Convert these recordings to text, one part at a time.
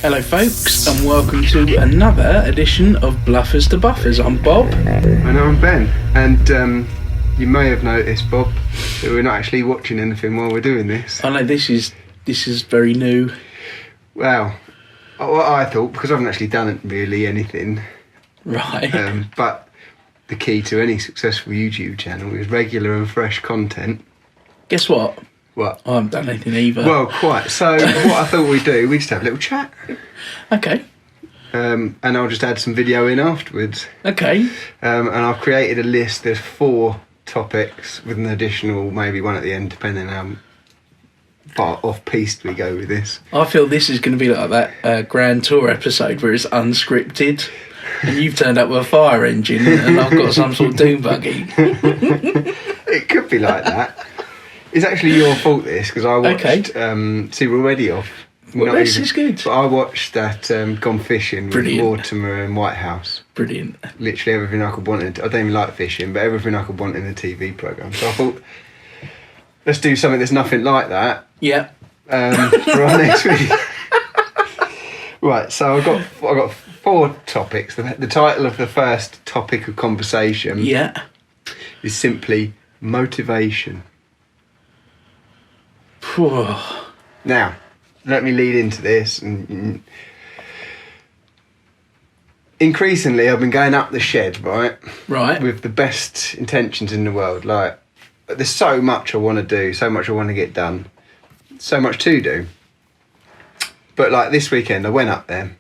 Hello folks and welcome to another edition of Bluffers to Buffers. I'm Bob. And I'm Ben. And you may have noticed, Bob, that we're not actually watching anything while we're doing this. I know this is very new. Well, what I thought, because I haven't actually done really anything, Right. but the key to any successful YouTube channel is regular and fresh content. Guess what? What? I haven't done anything either. Well, quite. So what I thought we'd do, we'd just have a little chat. Okay. And I'll just add some video in afterwards. Okay. And I've created a list. There's 4 topics with an additional, maybe one at the end, depending on how far off-piste we go with this. I feel this is going to be like that Grand Tour episode where it's unscripted and you've turned up with a fire engine and I've got some sort of dune buggy. It could be like that. It's actually your fault, this, because I watched... Okay. See, we're already off. Well, this is good. But I watched that Gone Fishing with Brilliant. Mortimer and Whitehouse. Brilliant. Literally everything I could want. I don't even like fishing, but everything I could want in a TV programme. So I thought, let's do something that's nothing like that Yeah. for our next video. Right, so I've got 4 topics. The title of the first topic of conversation Yeah. is simply motivation. Phew. Now, let me lead into this. And increasingly, I've been going up the shed, right? Right. With the best intentions in the world. Like, there's so much I want to do, so much I want to get done, so much to do. But like this weekend, I went up there.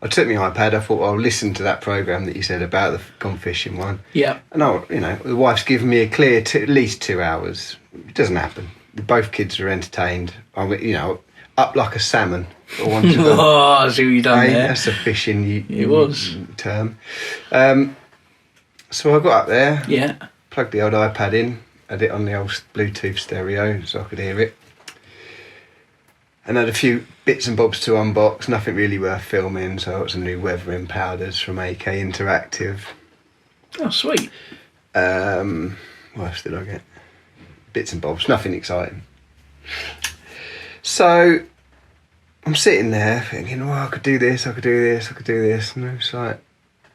I took my iPad. I thought, I'll listen to that programme that you said about the Gone Fishing one. Yeah. And the wife's given me a clear at least 2 hours. It doesn't happen. Both kids are entertained. Up like a salmon. Or one to them. Oh, I see what you've done there. That's a fishing It was. term. So I got up there, Yeah. plugged the old iPad in, had it on the old Bluetooth stereo so I could hear it. And had a few bits and bobs to unbox, nothing really worth filming. So I got some new weathering powders from AK Interactive. Oh, sweet. What else did I get? Bits and bobs, nothing exciting. So I'm sitting there thinking, well, I could do this. And it's like,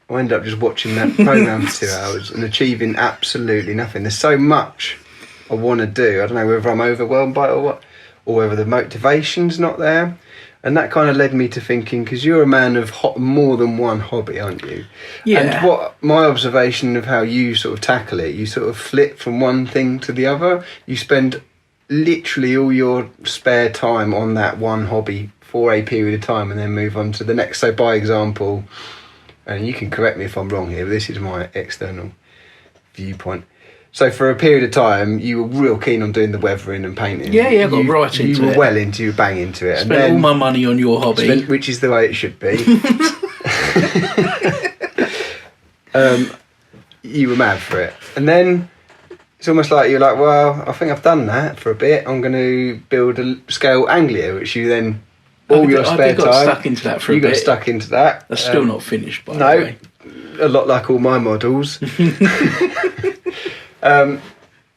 I end up just watching that programme for 2 hours and achieving absolutely nothing. There's so much I want to do. I don't know whether I'm overwhelmed by it or what, or whether the motivation's not there. And that kind of led me to thinking, because you're a man of more than one hobby, aren't you? Yeah. And what my observation of how you sort of tackle it, you sort of flip from one thing to the other. You spend literally all your spare time on that one hobby for a period of time and then move on to the next. So by example, and you can correct me if I'm wrong here, but this is my external viewpoint. So for a period of time, you were real keen on doing the weathering and painting. Yeah, I got right into it. You were well into, you were bang into it. Spent all my money on your hobby. Which is the way it should be. You were mad for it. And then it's almost like you're like, well, I think I've done that for a bit. I'm going to build a scale Anglia, which you then, your spare time. I got stuck into that for a bit. You got stuck into that. That's still not finished, by the way. No, a lot like all my models. And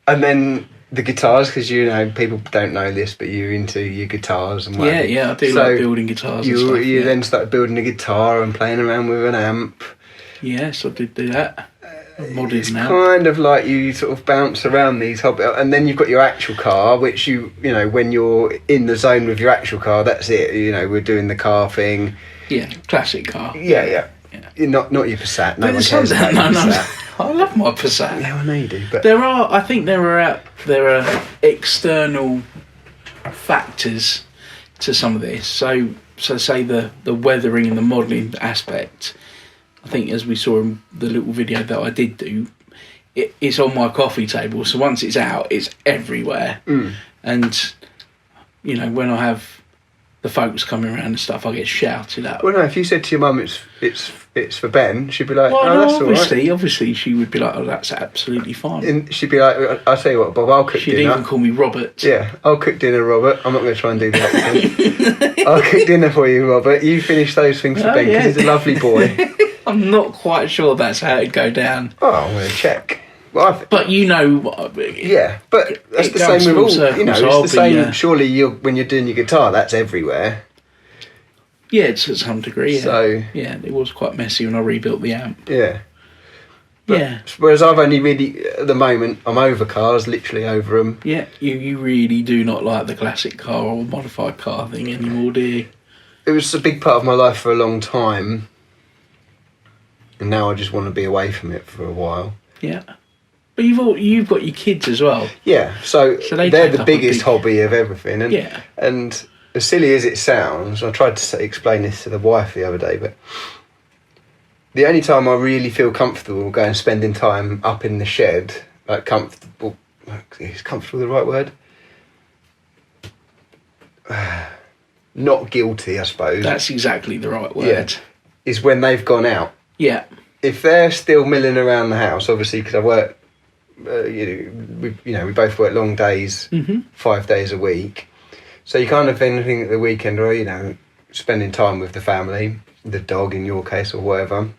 then the guitars, because people don't know this, but you're into your guitars and whatever. Yeah, I do like building guitars and stuff. You then started building a guitar and playing around with an amp. Yes, I did do that. Modded It's now. kind of like you sort of bounce around these hobby, and then you've got your actual car, which when you're in the zone with your actual car, that's it. We're doing the car thing. Yeah, classic car. Yeah. Not your Passat. No one cares about your Passat. I love my Passat. Yeah, I know you do. But I think there are external factors to some of this. So say the weathering and the modelling aspect. I think as we saw in the little video that I did do, it's on my coffee table. So once it's out, it's everywhere. And when I have the folks coming around and stuff, I get shouted at. Well, no, if you said to your mum it's for Ben, she'd be like, that's all right. Obviously, she would be like, oh, that's absolutely fine. And she'd be like, I'll tell you what, Bob, I'll cook dinner. She'd even call me Robert. Yeah, I'll cook dinner, Robert. I'm not going to try and do that. I'll cook dinner for you, Robert. You finish those things for Ben, because he's a lovely boy. I'm not quite sure that's how it'd go down. Oh, I'm going to check. Well, but yeah, but that's the same with all. Circles, it's the same. Surely, when you're doing your guitar, that's everywhere. Yeah, to some degree. Yeah. So yeah, it was quite messy when I rebuilt the amp. yeah. Yeah, Whereas I've only really, at the moment, I'm over cars, literally over them. yeah. You really do not like the classic car or modified car thing anymore, do you? It was a big part of my life for a long time, and now I just want to be away from it for a while. Yeah. But you've got your kids as well. Yeah, so they they're take the up a biggest big- hobby of everything. And, Yeah. and as silly as it sounds, I tried to explain this to the wife the other day, but the only time I really feel comfortable going spending time up in the shed, like comfortable, is comfortable the right word? Not guilty, I suppose, That's exactly the right word. is when they've gone out. Yeah. If they're still milling around the house, obviously, because I work, we both work long days, 5 days a week. So you kind of anything at the weekend, or spending time with the family, the dog in your case, or whatever.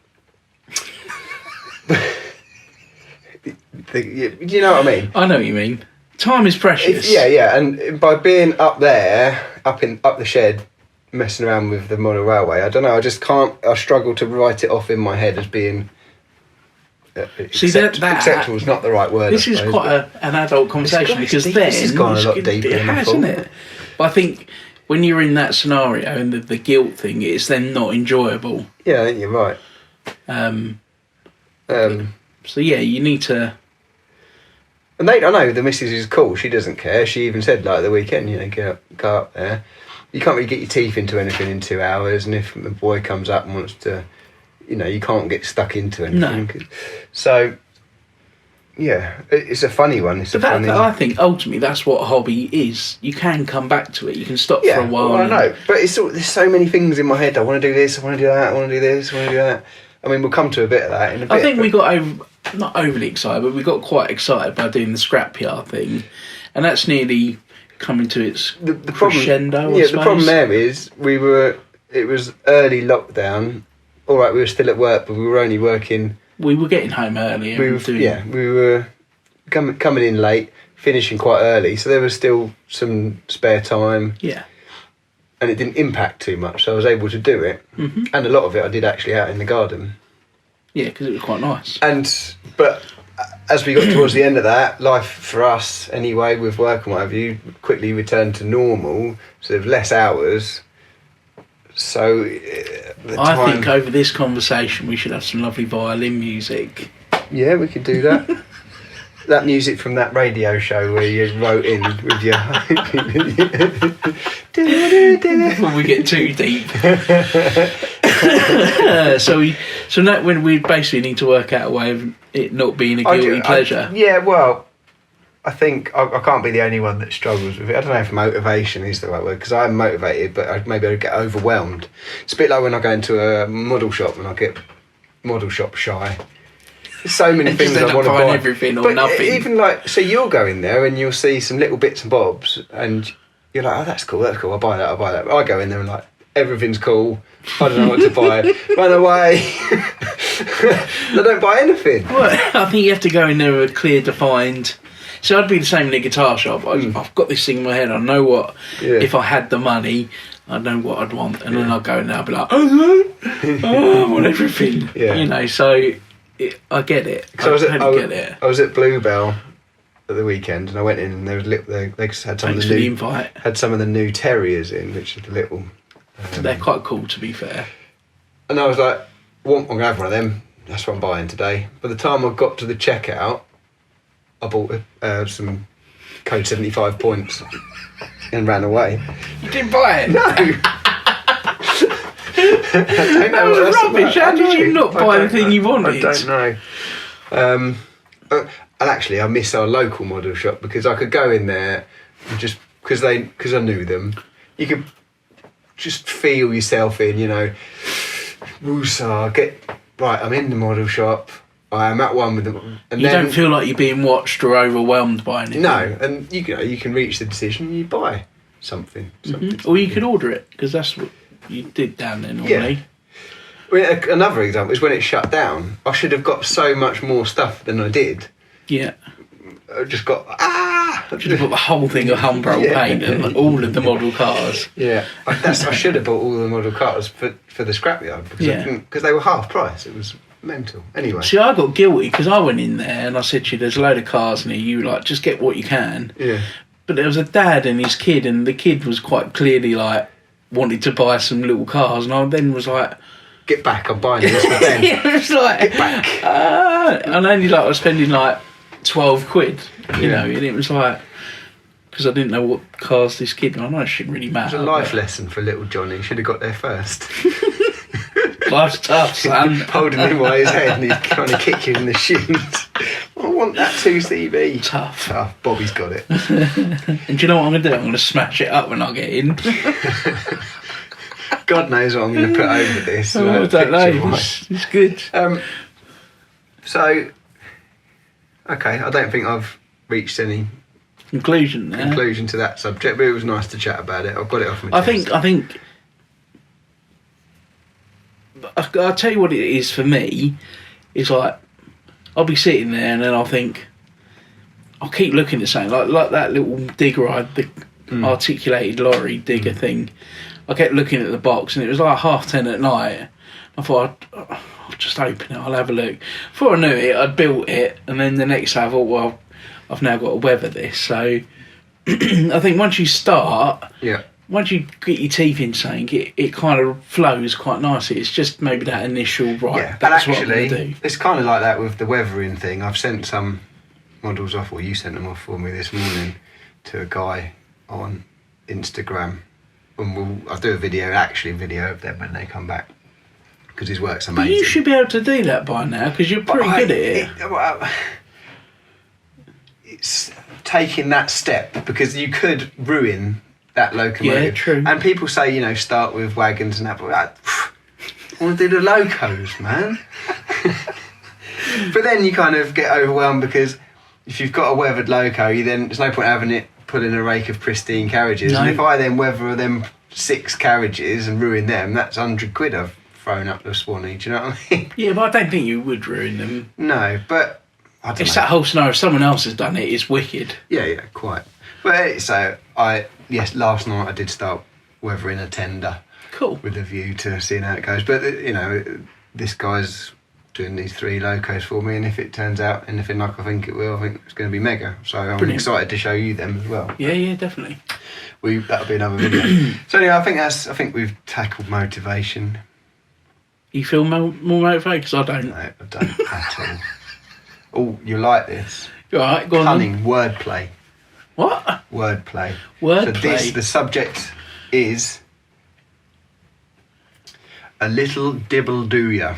You know what I mean? I know what you mean. Time is precious. Yeah, and by being up there, up the shed, messing around with the model railway, I don't know. I just can't. I struggle to write it off in my head as being. See, that acceptable is not the right word. This is quite an adult conversation because then this has gone a lot deeper it than I has, thought. hasn't it? But I think when you're in that scenario and the guilt thing, it's then not enjoyable. Yeah, I think you're right. So yeah, you need to. And I know the missus is cool. She doesn't care. She even said like the weekend, go up there. You can't really get your teeth into anything in 2 hours, and if the boy comes up and wants to, you can't get stuck into anything. No. So, yeah, it's a funny one. I think ultimately that's what a hobby is. You can come back to it. You can stop for a while. Well, I know, but there's so many things in my head. I want to do this. I want to do that. I want to do this. I want to do that. I mean, we'll come to a bit of that in a bit. I think we got not overly excited, but we got quite excited by doing the scrapyard thing, and that's nearly coming to its the problem, crescendo. Yeah, the problem there is it was early lockdown. All right, we were still at work, but we were only working. We were getting home early. We were coming in late, finishing quite early, so there was still some spare time. Yeah. And it didn't impact too much, so I was able to do it. Mm-hmm. And a lot of it I did actually out in the garden. Yeah, because it was quite nice. But as we got towards the end of that, life for us anyway, with work and what have you, quickly returned to normal, so there was less hours. So I think over this conversation we should have some lovely violin music. Yeah, we could do that. That music from that radio show where you wrote in with your... Before we get too deep. So now when we basically need to work out a way of it not being a guilty pleasure. Well, I think I can't be the only one that struggles with it. I don't know if motivation is the right word, because I'm motivated, but maybe I get overwhelmed. It's a bit like when I go into a model shop and I get model shop shy. There's so many things I want to buy. Everything or but nothing. Even so you'll go in there and you'll see some little bits and bobs, and you're like, oh, that's cool. I'll buy that. I go in there and everything's cool. I don't know what to buy. Run away. I don't buy anything. Well, I think you have to go in there with a clear, defined. So I'd be the same in a guitar shop. I've got this thing in my head. I know what. Yeah. If I had the money, I know what I'd want, and then I'll go in there. I'll be like, I want everything. Yeah. So. I get it. I get it. I was at Bluebell at the weekend, and I went in, and there was they had some Thanks of for the invite. Had some of the new terriers in, which are the little. They're quite cool, to be fair. And I was like, I'm gonna have one of them. That's what I'm buying today. By the time I got to the checkout, I bought some code 75 points and ran away. You didn't buy it? No. That was rubbish. How did you not buy the thing you wanted? I don't know. And actually, I miss our local model shop, because I could go in there and just because I knew them, you could just feel yourself in. Woosah, I'm in the model shop. I am at one with them. And you don't feel like you're being watched or overwhelmed by anything. No, and you can reach the decision. You buy something. Mm-hmm. Or you could order it, because that's what you did down there normally. Yeah. Well, another example is when it shut down. I should have got so much more stuff than I did. Yeah. I just got Should have bought the whole thing of Humbrol paint and all of the model cars. Yeah, I should have bought all the model cars for the scrapyard because they were half price. It was mental. Anyway. See, I got guilty because I went in there and I said to you, there's a load of cars in here, you like, just get what you can. Yeah. But there was a dad and his kid, and the kid was quite clearly like, wanted to buy some little cars, and I then was like, get back, I'm buying this for Ben. yeah, it was like, get back. And only like I was spending like 12 quid, you know, and it was like, because I didn't know what cars this kid, I know it shouldn't really matter. It was a life lesson for little Johnny. Should have got there first. Life's tough, son. Holding him by his head and he's trying to kick you in the shins. I want that 2CV. Tough. Bobby's got it. And do you know what I'm going to do? I'm going to smash it up when I get in. God knows what I'm going to put over this. Oh, I don't know. It's good. So, okay, I don't think I've reached any Conclusion there. conclusion to that subject, but it was nice to chat about it. I've got it off my chest. I think I'll tell you what it is for me. It's like I'll be sitting there and then I'll think, I'll keep looking at something like that little digger, the articulated lorry digger thing. I kept looking at the box and it was like 10:30 at night. I thought I'll just open it, I'll have a look. Before I knew it, I'd built it, and then the next day I thought, well, I've now got to weather this. So I think once you start, once you get your teeth in something, it kind of flows quite nicely. It's just maybe that initial, that's what I'm going to do. It's kind of like that with the weathering thing. I've sent some models off, or you sent them off for me this morning, to a guy on Instagram. And I'll do a video of them when they come back, because his work's amazing. But you should be able to do that by now, because you're pretty good at it. It's taking that step, because you could ruin that locomotive. Yeah, true. And people say, start with wagons and that, but I want to do the locos, man. But then you kind of get overwhelmed, because if you've got a weathered loco, there's no point having it put in a rake of pristine carriages. No. And if I then weather them 6 carriages and ruin them, that's 100 quid I've thrown up the Swanee. Do you know what I mean? Yeah, but I don't think you would ruin them. No, but I don't know. That whole scenario. If someone else has done it, it's wicked. Yeah, quite. But so last night I did start weathering a tender. Cool. With a view to seeing how it goes. But this guy's doing these 3 locos for me, and if it turns out anything like I think it will, I think it's going to be mega. So I'm excited to show you them as well. Yeah, definitely. That'll be another video. So anyway, I think we've tackled motivation. You feel more motivated? Because I don't. No, I don't at all. Oh, you like this? All right, go on. Cunning wordplay. What? Wordplay. Wordplay. So the subject is a little dibble do ya.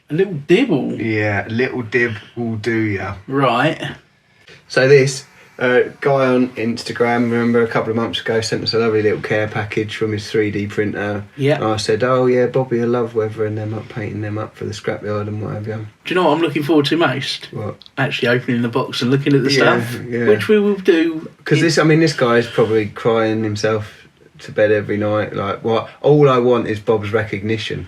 A little dibble? Yeah, a little dibble do ya. Right. So this guy on Instagram, remember a couple of months ago, sent us a lovely little care package from his 3D printer. Yeah. And I said, oh yeah, Bobby, I love weathering them up, painting them up for the scrapyard and whatever. Do you know what I'm looking forward to most? What? Actually opening the box and looking at the stuff. Yeah. Which we will do. Because this guy's probably crying himself to bed every night. Like, what? All I want is Bob's recognition.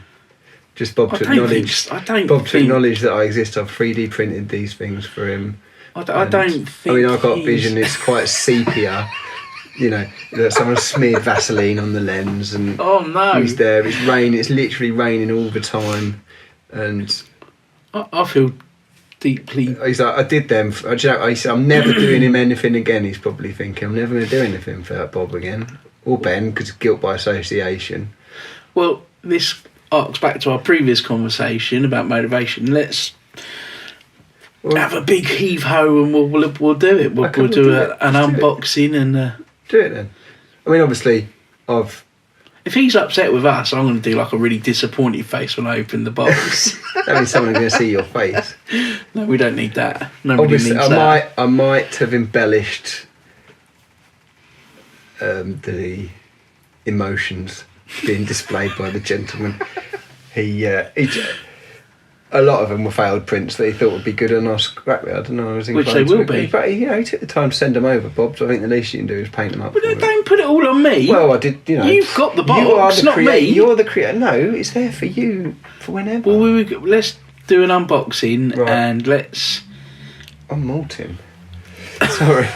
Just Bob to acknowledge. To acknowledge that I exist. I've 3D printed these things for him. I don't think. I mean, I've got vision. It's quite sepia. That someone smeared Vaseline on the lens, and oh no, he's there. It's rain. It's literally raining all the time, and I feel deeply. He's like, I did them. He said, I'm never doing him anything again. He's probably thinking, I'm never going to do anything for that Bob again, or Ben, because guilt by association. Well, this arcs back to our previous conversation about motivation. Let's have a big heave ho, and we'll do it. We'll do an unboxing and do it then. I mean, obviously, if he's upset with us, I'm going to do like a really disappointed face when I open the box. That means someone's going to see your face. No, we don't need that. Nobody obviously, needs that. I might have embellished the emotions being displayed by the gentleman. He a lot of them were failed prints that he thought would be good on our scrapyard. I don't know. Which they will be. But he took the time to send them over, Bob. So I think the least you can do is paint them up. But don't put it all on me. Well, I did. You've got the box, not me. You're the creator. No, it's there for you for whenever. Well, let's do an unboxing and let's. I'm molting. Sorry.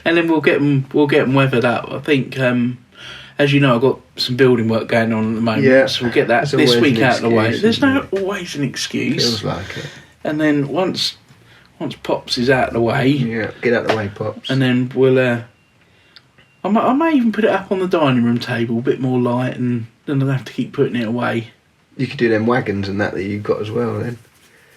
And then we'll get them weathered up. I think, as you know, I've got some building work going on at the moment, Yeah. so we'll get that There's this always week an out of the way. excuse, There's isn't no always an excuse. Feels like it. And then once Pops is out of the way, Yeah, get out the way, Pops. and then we'll. I may even put it up on the dining room table, a bit more light, and then I'll have to keep putting it away. You could do them wagons and that you've got as well then.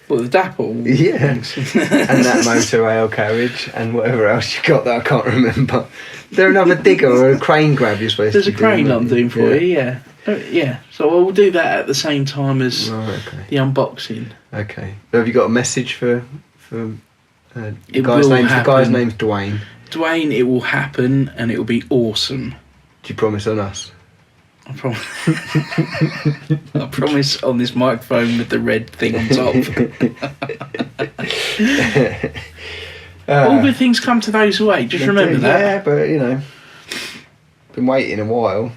Well, the dapple. Yeah. And that motor rail carriage and whatever else you got that I can't remember. Is there another digger or a crane grab you're supposed There's to a be crane doing? I'm doing for you, yeah. Yeah, so we'll do that at the same time as Right, okay. the unboxing. Okay. So have you got a message for the It guy's will name? The guy's happen. name's Dwayne. Dwayne, it will happen and it will be awesome. Do you promise on us? I promise. I promise on this microphone with the red thing on top. All good things come to those who wait. Just remember that. Yeah, but you know, been waiting a while.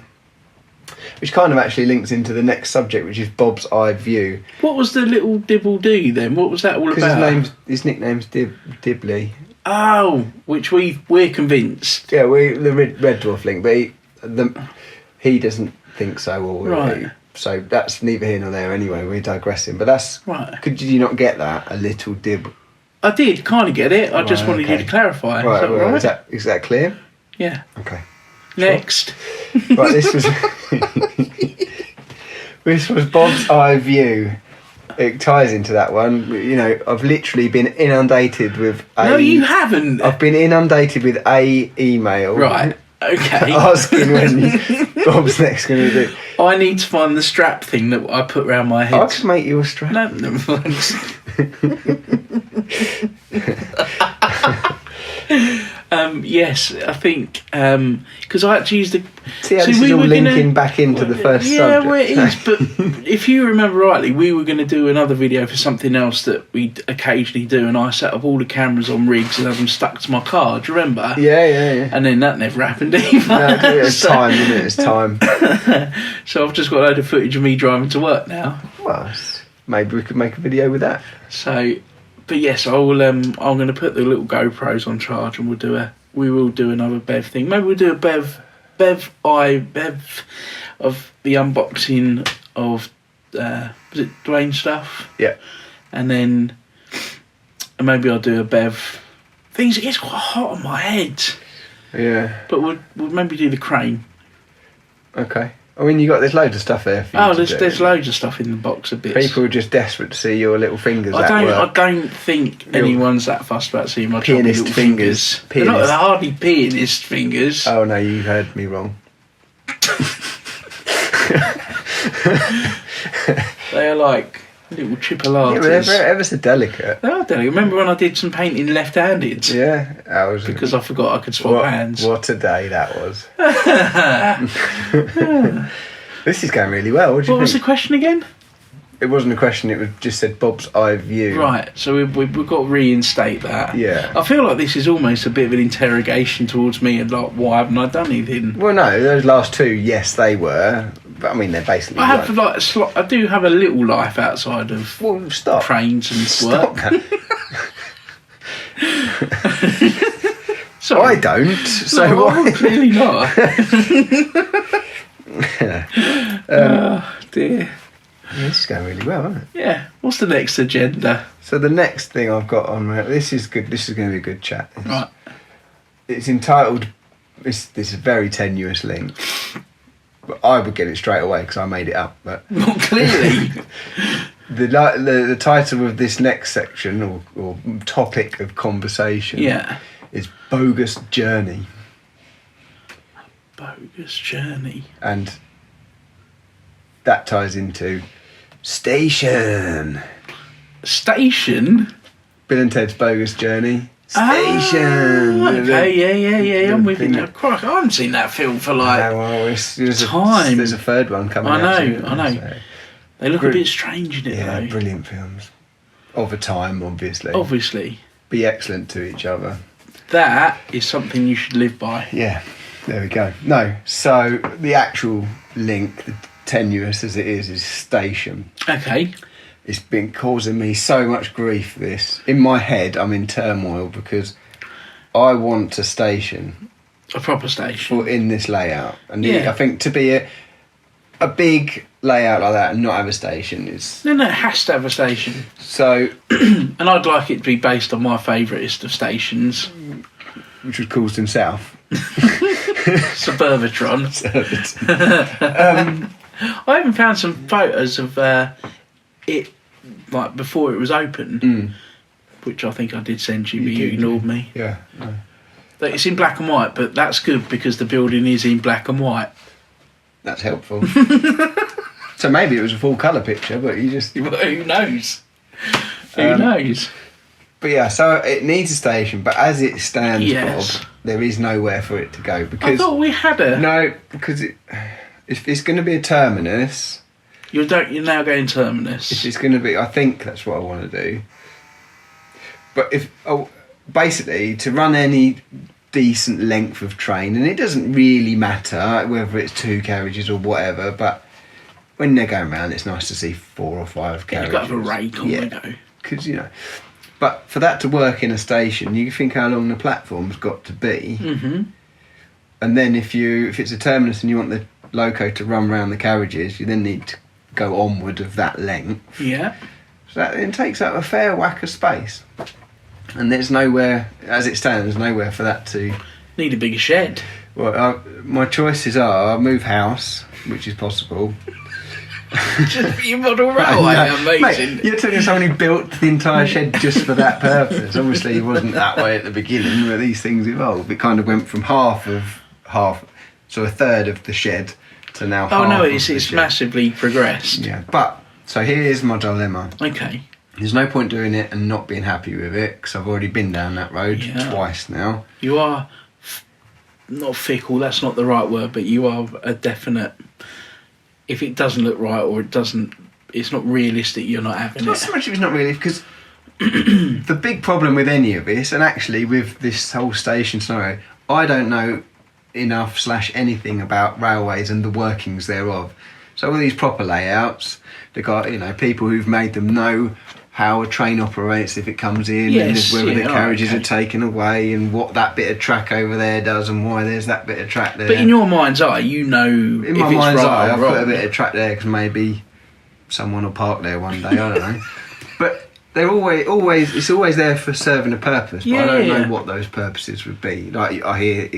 Which kind of actually links into the next subject, which is Bob's Eye View. What was the little dibble do then? What was that all Because about? his nickname's Dibley. Oh, which we're convinced. Yeah, the Red Dwarf link, but he doesn't think so, or Right. So that's neither here nor there. Anyway, we're digressing. But that's Right. Could you not get that? A little dib. I did kind of get it. I just Right, wanted you okay. to clarify. Right, Is that well, right? is that clear? Yeah. Okay. Next. Right, this was this was Bob's Eye View. It ties into that one. You know, I've literally been inundated with No, you haven't. I've been inundated with a email. Right. Okay. Asking when Bob's next going to do. I need to find the strap thing that I put round my head. I could make you a strap. No, never mind. Yes, I think because I actually used the. See how this is all were linking back into the first yeah, subject. well, it is. But if you remember rightly, we were going to do another video for something else that we occasionally do, and I set up all the cameras on rigs and had them stuck to my car. Do you remember? Yeah. And then that never happened either. No, it's time, isn't it? It's time. So I've just got a load of footage of me driving to work now. Well, maybe we could make a video with that. So, but yes, I will. I'm going to put the little GoPros on charge, and we will do another Bev thing. Maybe we'll do a Bev of the unboxing of was it Dwayne stuff? Yeah. And then maybe I'll do a Bev. Things it gets quite hot on my head, Yeah. but we'll maybe do the crane. Okay. I mean, there's loads of stuff there for you to do. There's loads of stuff in the box of bits. People are just desperate to see your little fingers I at work. don't think anyone's that fussed about seeing my chubby Pianist little fingers. fingers. They're Pianist. hardly pianist fingers. Oh no, you heard me wrong. They are like little Yeah, chipolatas. but they're ever so delicate. They are delicate. Remember when I did some painting left-handed? Yeah, I was Because I forgot I could swap hands. What a day that was. This is going really well. What do you What was the think? question again? It wasn't a question. It was just said Bob's Eye View. Right, so we've got to reinstate that. Yeah. I feel like this is almost a bit of an interrogation towards me and like, why haven't I done anything? Well, no, those last two, yes, they were. But I mean, they're basically. I have right. I do have a little life outside of Well, stop. cranes and Stop work. that. Sorry. I don't. So No, why? clearly not. Oh dear. Yeah, this is going really well, isn't it? Yeah. What's the next agenda? So the next thing I've got on this is good. This is going to be a good chat. Right. It's entitled. This is a very tenuous link. But I would get it straight away because I made it up. But Well, clearly. the title of this next section or topic of conversation Yeah. is Bogus Journey. Bogus journey. And that ties into Station. Station. Bill and Ted's Bogus Journey. Ah, Station. okay, I'm with you thing now. Christ, I haven't seen that film for like. There's a third one coming out. I soon, know. so- They look a bit strange in it Yeah, though. brilliant films. Of a time, obviously. Obviously, Be excellent to each other. that is something you should live by. Yeah, there we go. No, so the actual link, tenuous as it is Station. Okay. It's been causing me so much grief, this. In my head, I'm in turmoil because I want a station A proper station. in this layout. And Yeah. I think to be a big layout like that and not have a station is... No, it has to have a station. So, And I'd like it to be based on my favouriteest of stations, which was Coulston South. Suburbatron. I even found some photos of it, like before it was open, which I think I did send you, but you ignored me. Yeah. No. But it's in black and white, but that's good because the building is in black and white. That's helpful. So maybe it was a full colour picture, but you just... Who knows? Who knows? But yeah, so it needs a station, but as it stands, Yes. Bob, there is nowhere for it to go I because... thought we had a. No, because if it's going to be a terminus, You're now going if terminus. it's going to be... I think that's what I want to do. But if... basically, to run any decent length of train, and it doesn't really matter whether it's 2 carriages or whatever, but when they're going around, it's nice to see 4 or 5 carriages. You've got to have a rake on the go. Because, you know... But for that to work in a station, you think how long the platform's got to be. Mm-hmm. And then if it's a terminus and you want the loco to run around the carriages, you then need to go onward of that length. Yeah. So that then takes up a fair whack of space. And there's nowhere, as it stands, there's nowhere for that to... Need a bigger shed. Well, my choices are move house, which is possible. Just for your model railway, amazing. Mate, you're telling someone who built the entire shed just for that purpose. Obviously, it wasn't that way at the beginning, where these things evolved. It kind of went from so a third of the shed to now half. Oh no, of it's the shed. massively progressed. Yeah, but so here's my dilemma. Okay. There's no point doing it and not being happy with it because I've already been down that road twice now. You are not fickle. That's not the right word, but you are a definite. If it doesn't look right or it's not realistic. You're not having It's not so much if it's not really, because the big problem with any of this, and actually with this whole station scenario, I don't know enough / anything about railways and the workings thereof. So all these proper layouts, the guy, people who've made them know how a train operates if it comes in, Yes, and whether the carriages okay. are taken away, and what that bit of track over there does, and why there's that bit of track there. But in your mind's eye, you know In if my it's mind's right eye, or I've wrong. put a bit of track there because maybe someone will park there one day. I don't know. But they're always it's always there for serving a purpose. But I don't know what those purposes would be. Like I hear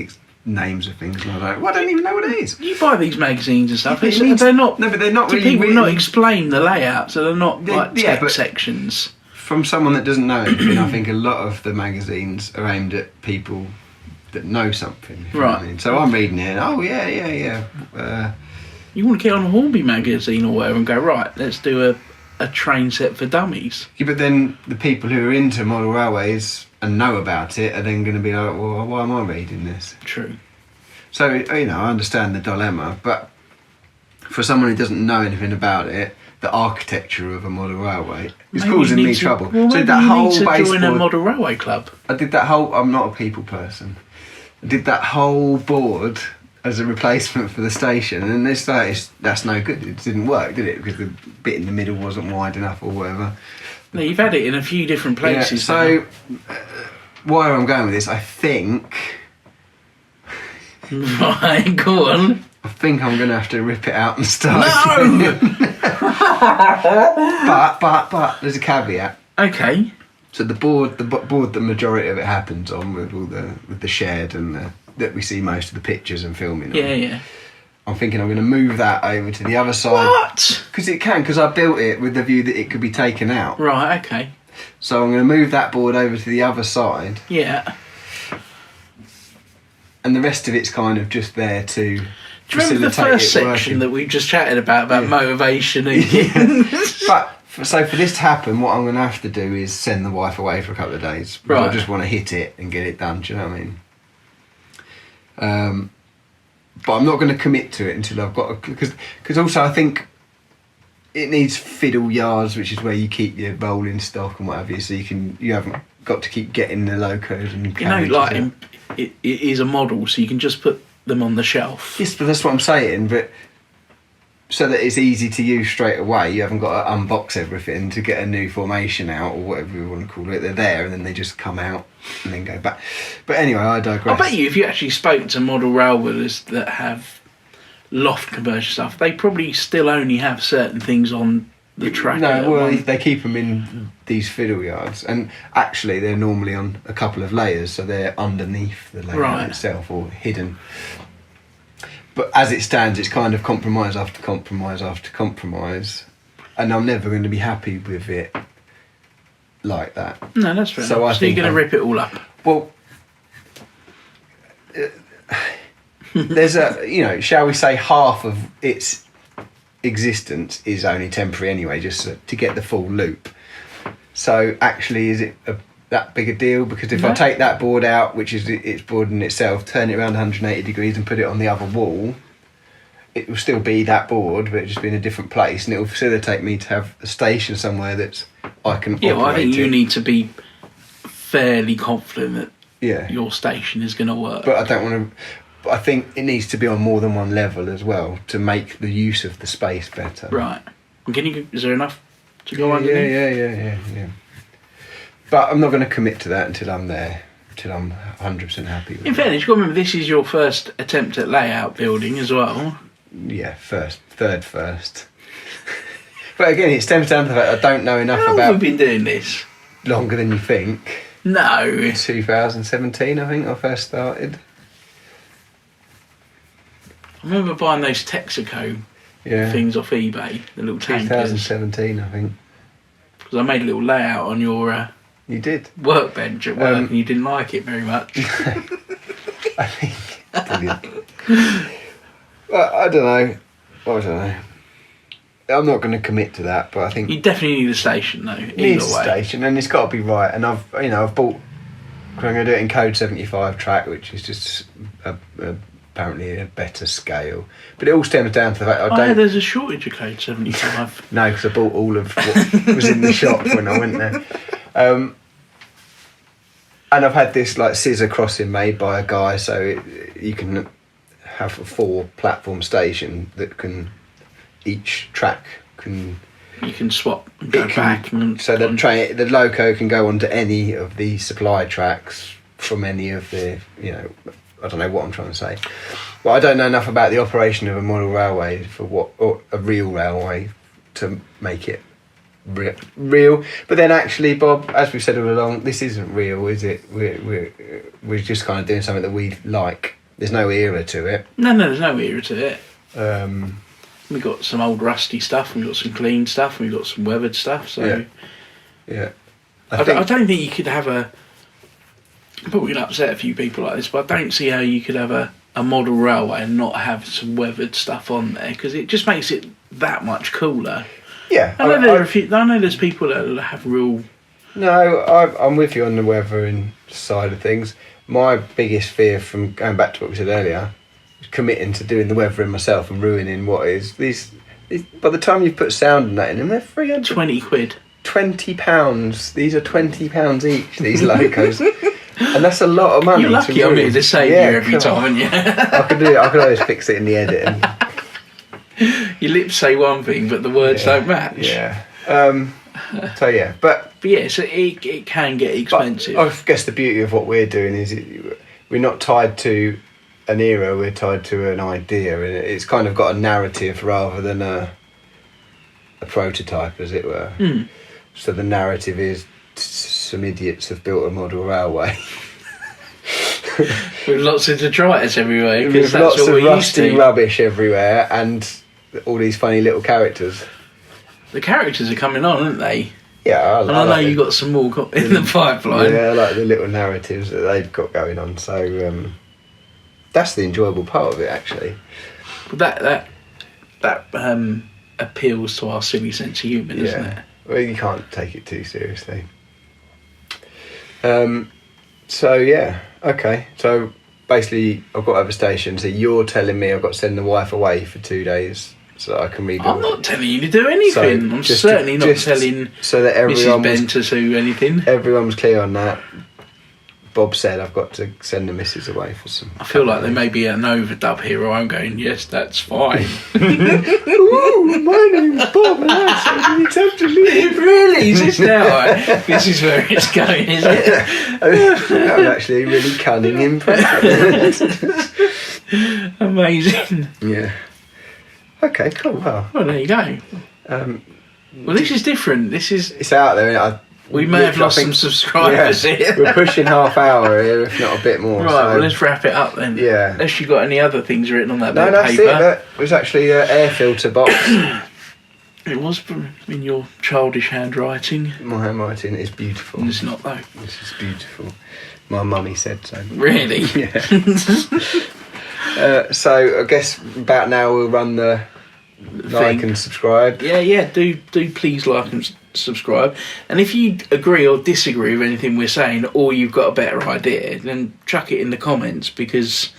names of things and I don't even know what it is. You buy these magazines and stuff. It means- They're not. No, but they're not Do really people written not explain the layout? So they're not like Yeah, tech but- sections. From someone that doesn't know anything. I think a lot of the magazines are aimed at people that know something. if you know what I Right. mean. So I'm reading it. And, oh yeah. You want to get on Hornby magazine or whatever and go, right, let's do a train set for dummies. Yeah, but then the people who are into model railways and know about it are then going to be like, well, why am I reading this? True. So, I understand the dilemma, but for someone who doesn't know anything about it, the architecture of a model railway is Maybe causing you me need to- trouble. Well, So maybe that you whole need to join a baseboard, model railway club. I did that whole, I'm not a people person, I did that whole board as a replacement for the station, and that's no good. It didn't work, did it? Because the bit in the middle wasn't wide enough or whatever. No, you've had it in a few different places. So, where I'm going with this, I think Right, go on. I'm going to have to rip it out and start. No! But there's a caveat. Okay. So the board the majority of it happens on with the shed and that we see most of the pictures and filming. Yeah. I'm thinking I'm going to move that over to the other side. What? Because I built it with the view that it could be taken out. Right, okay. So I'm going to move that board over to the other side, Yeah. and the rest of it's kind of just there to Do you remember the first section that we just chatted about motivation and But so for this to happen, what I'm going to have to do is send the wife away for a couple of days. Because Right. I just want to hit it and get it done. Do you know what I mean? But I'm not going to commit to it until I've got because also I think it needs fiddle yards, which is where you keep your rolling stock and what have you. So you haven't got to keep getting the locos and carriages out. it is a model, so you can just put them on the shelf. Yes, but that's what I'm saying. But so that it's easy to use straight away. You haven't got to unbox everything to get a new formation out, or whatever you want to call it. They're there, and then they just come out and then go back. But anyway, I digress. I bet you if you actually spoke to model railways that have loft conversion stuff, they probably still only have certain things on the track. No, well, they keep them in these fiddle yards, and actually they're normally on a couple of layers, so they're underneath the layout itself or hidden. But as it stands, it's kind of compromise after compromise after compromise, and I'm never going to be happy with it like that. No, that's fair. So So you're going to rip it all up? Well, there's shall we say, half of its existence is only temporary anyway, just to get the full loop. So actually, is it that big a deal? Because if I take that board out, which is its board in itself, turn it around 180 degrees and put it on the other wall, it will still be that board, but it'll just be in a different place, and it will facilitate me to have a station somewhere that I can operate. Well, I think you need to be fairly confident that Yeah. your station is going to work. But I don't want to. But I think it needs to be on more than one level as well to make the use of the space better. Right. And is there enough to go underneath? Yeah. But I'm not going to commit to that until I'm there, until I'm 100% happy with In it. fairness, you've got to remember this is your first attempt at layout building as well. Yeah, third first. But again, it stems down to the fact I don't know enough How long about have we been doing this? longer than you think. No. 2017, I think I first started. I remember buying those Texaco Yeah. things off eBay, the little tankers. 2017, I think. Because I made a little layout on your You did. workbench at work and you didn't like it very much. I think. Brilliant. Well, I don't know. I'm not going to commit to that, but I think You definitely need a station though, it needs either a way. station, and it's got to be right. And I've bought. I'm going to do it in Code 75 track, which is just apparently a better scale. But it all stems down to the fact I Oh, don't. yeah, there's a shortage of Code 75. No, because I bought all of what was in the shop when I went there. And I've had this like scissor crossing made by a guy, so you can have a 4-platform station that can each track can. You can swap and go back. And So the loco can go onto any of the supply tracks from any of the, I don't know what I'm trying to say. But I don't know enough about the operation of a model railway or a real railway to make it real. But then actually, Bob, as we've said all along, this isn't real, is it? We're just kind of doing something that we like. There's no era to it. No, there's no era to it. Um, We've got some old rusty stuff, and we've got some clean stuff, and we've got some weathered stuff. So yeah. I don't think you could have probably going to upset a few people like this, but I don't see how you could have a model railway and not have some weathered stuff on there, because it just makes it that much cooler. Yeah. I know there's people that have real... No, I'm with you on the weathering side of things. My biggest fear from going back to what we said earlier is committing to doing the weathering myself and ruining what is these. By the time you put sound and that in them, they're 300. 20 quid. £20. These are £20 each, these locos. And that's a lot of money. You're lucky I'm here to save you every time, aren't you? I could do it. I could always fix it in the editing. Your lips say one thing, but the words don't match. Yeah. So yeah, but yeah, so it can get expensive. I guess the beauty of what we're doing is we're not tied to an era, we're tied to an idea, and it's kind of got a narrative rather than a prototype, as it were. So the narrative is some idiots have built a model railway. With lots of detritus everywhere, because With that's lots what of we're used rusty to. rubbish everywhere and all these funny little characters. The characters are coming on, aren't they? Yeah, And I know you got some more in the pipeline. Yeah, I like the little narratives that they've got going on. So that's the enjoyable part of it, actually. But that appeals to our silly sense of humour, doesn't it? Well, you can't take it too seriously. So yeah, okay. So basically, I've got to have a station. So you're telling me I've got to send the wife away for 2 days so that I can rebuild. I'm not telling you to do anything. I'm just certainly not just telling so that Mrs. Ben to do anything. everyone was clear on that. Bob said, I've got to send the missus away for some. I feel like there may be an overdub here, or I'm going, yes, that's fine. Ooh, my name's Bob, and I said it's have to leave. Really? Is this now? Right? This is where it's going, is it? That was actually a really cunning impression. Amazing. Yeah. Okay, cool. Well, Well, there you go. Well, this is different. This is. it's out there. We may have lost some subscribers here. We're pushing half hour here, if not a bit more. Right, so. well, let's wrap it up then. Yeah. Unless you've got any other things written on that No, bit of that's paper. it. That was actually an air filter box. It was in your childish handwriting. My handwriting is beautiful. It's not, though. This is beautiful. My mummy said so. Really? Yeah. So I guess about now we'll run the like and subscribe. Yeah. Do please like and subscribe. And if you agree or disagree with anything we're saying, or you've got a better idea, then chuck it in the comments, because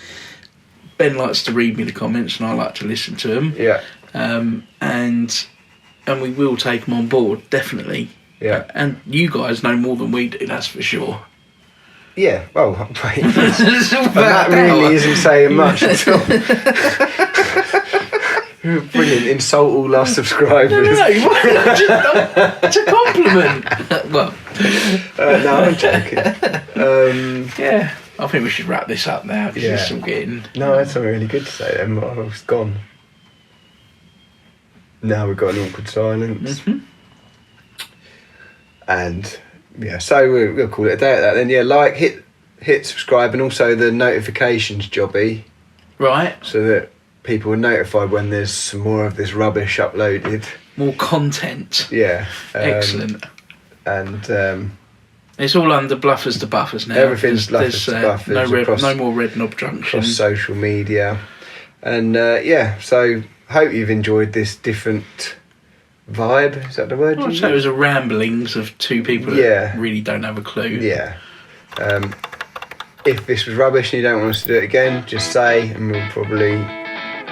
Ben likes to read me the comments and I like to listen to them. Yeah. And we will take them on board, definitely. Yeah. And you guys know more than we do, that's for sure. Yeah. Well, wait. And Without that doubt. really isn't saying much at all. Brilliant. Insult all our subscribers. No, it's a compliment. Well, No, I'm joking. yeah. I think we should wrap this up now, because Yeah. it's still getting... No, that's something really good to say then, but I was gone. Now we've got an awkward silence. Mhm. And yeah, so we'll call it a day at that then. Yeah, like, hit subscribe, and also the notifications jobby, Right. so that people are notified when there's some more of this rubbish uploaded. More content. Yeah. Excellent. And It's all under Bluffers to Buffers now. Everything's There's- Bluffers to Buffers no more Red Knob Junction. across social media. And yeah, so hope you've enjoyed this different vibe. Is that the word? I'd you say it use? was a ramblings of two people Yeah. that really don't have a clue. Yeah. If this was rubbish and you don't want us to do it again, just say, and we'll probably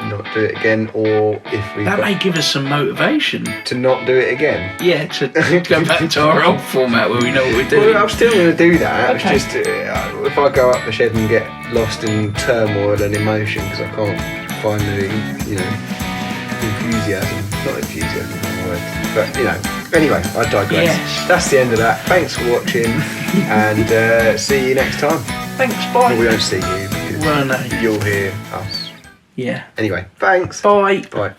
not do it again. Or if we That may give us some motivation. to not do it again. Yeah, to go back to our old format where we know what we're doing. Well, I'm still going to do that. Okay. It's just if I go up the shed and get lost in turmoil and emotion because I can't find the enthusiasm. Not enthusiasm, is the word. But anyway, I digress. Yes. That's the end of that. Thanks for watching, and see you next time. Thanks, Well, we bye. don't see you because Well, no. you'll hear us. Yeah. Anyway, thanks. Bye. Bye.